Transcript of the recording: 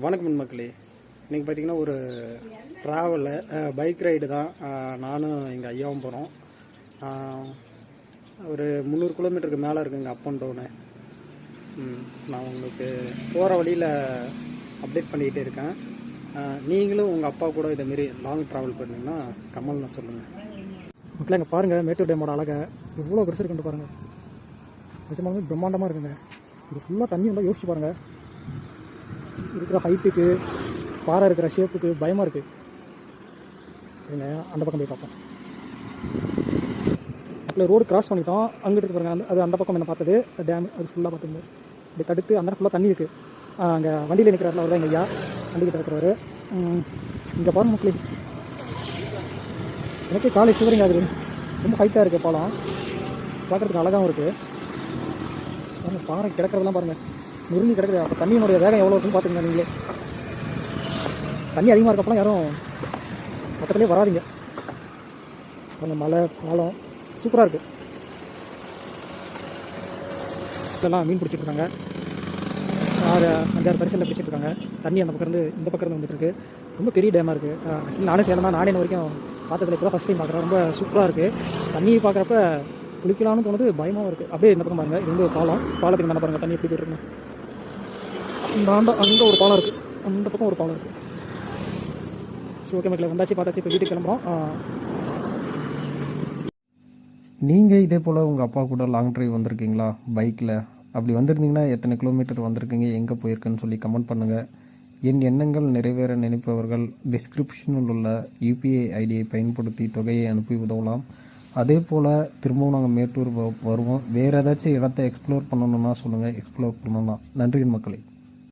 வணக்கம் மக்களே. இன்றைக்கி பார்த்திங்கன்னா ஒரு ட்ராவலில் பைக் ரைடு தான். நானும் எங்கள் ஐயாவும் போகிறோம். ஒரு 300 கிலோமீட்டருக்கு மேலே இருக்குங்க அப் அண்ட் டவுனு. நான் உங்களுக்கு போகிற வழியில் அப்டேட் பண்ணிக்கிட்டே இருக்கேன். நீங்களும் உங்கள் அப்பா கூட இதேமாரி லாங் ட்ராவல் பண்ணிங்கன்னா கமல்னு சொல்லுங்கள். மக்களே இங்கே பாருங்கள், மேட்டூர் டேமோட அழகை எவ்வளோ பெருசு இருக்குன்னு பாருங்கள். நிஜமாலுமே பிரம்மாண்டமாக இருக்குங்க. இது ஃபுல்லாக தண்ணி வந்தால் யோசிச்சு பாருங்கள். இருக்கிற ஹைட்டுக்கு, பாறை இருக்கிற ஷேப்புக்கு பயமாக இருக்குது. அந்த பக்கம் போய் பார்ப்போம். அதில் ரோடு கிராஸ் பண்ணிட்டோம். அங்கிட்டு இருக்கு பாருங்கள், அது அந்த பக்கம் என்ன பார்த்தது டேம். அது ஃபுல்லாக பார்த்துங்க இப்படி தடுத்து அந்த ஃபுல்லாக தண்ணி இருக்குது. அங்கே வண்டியில் நிற்கிறாரில் அவர் தான் எங்கள் ஐயா, வண்டிக்கிட்ட இருக்கிறவர். இங்கே பாருங்க மக்களே, எனக்கு காலை சிவரிங்க ஆகுது. ரொம்ப ஹைட்டாக இருக்குது பாலம், பார்க்குறதுக்கு அழகாகவும் இருக்குது. பாறை கிடக்கிறதெல்லாம் பாருங்கள், நுருங்கி கிடக்குது. அப்போ தண்ணியினுடைய வேகம் எவ்வளோ இருக்குன்னு பார்த்துங்க நீங்களே. தண்ணி அதிகமாக இருக்கப்பலாம் யாரும் பக்கத்துலேயே வராதிங்க. அந்த மலை பாலம் சூப்பராக இருக்குது. இதெல்லாம் மீன் பிடிச்சிட்ருக்காங்க. 6-5 பரிசலில் பிடிச்சிட்ருக்காங்க. தண்ணி அந்த பக்கம் இருந்து இந்த பக்கம் இருந்து வந்துட்டுருக்கு. ரொம்ப பெரிய டேமாக இருக்குது. நானே சேலம் தான், நானே வரைக்கும் பார்த்ததில் இப்போ தான் ஃபஸ்ட் டைம் பார்க்குறேன். ரொம்ப சூப்பராக இருக்குது. தண்ணி பார்க்குறப்ப குளிக்கலாம்னு தோணுது, பயமாகவும் இருக்குது. அப்படியே இந்த பக்கம் பாருங்கள், இது வந்து ஒரு பாலம். பாலத்துக்கு மேலே பாருங்கள் தண்ணி எப்படி போய்ட்டுருக்குங்க. இந்த அங்கே ஒரு பாலம் இருக்குது, அந்த பக்கம் ஒரு பாலம் இருக்குது. ஸோ ஓகே மக்களே, வந்தாச்சு பார்த்தாச்சு, இப்போ வீட்டுக்கு கிளம்புறோம். நீங்கள் இதே போல் உங்கள் அப்பா கூட லாங் ட்ரைவ் வந்திருக்கீங்களா பைக்கில்? அப்படி வந்திருந்தீங்கன்னா எத்தனை கிலோமீட்டர் வந்திருக்கீங்க, எங்கே போயிருக்குன்னு சொல்லி கமெண்ட் பண்ணுங்கள். என் எண்ணங்கள் நிறைவேற நினைப்பவர்கள் டிஸ்கிரிப்ஷனில் உள்ள யூபிஐ ஐடியை பயன்படுத்தி தொகையை அனுப்பி உதவலாம். அதே போல் திரும்பவும் நாங்கள் மேட்டூர் வருவோம். வேறு ஏதாச்சும் இடத்த எக்ஸ்ப்ளோர் பண்ணணுன்னா சொல்லுங்கள், எக்ஸ்ப்ளோர் பண்ணலாம். நன்றி மக்களே.